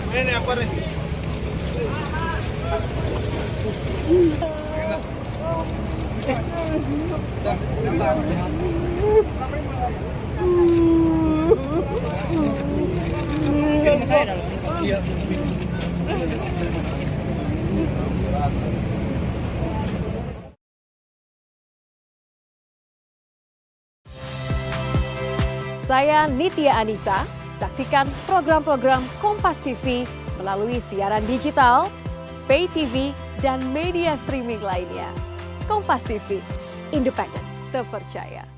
Ini apa nih? Kirim ke saya dong. Iya. Saya Nitya Anissa, saksikan program-program Kompas TV melalui siaran digital, pay TV, dan media streaming lainnya. Kompas TV, independen, terpercaya.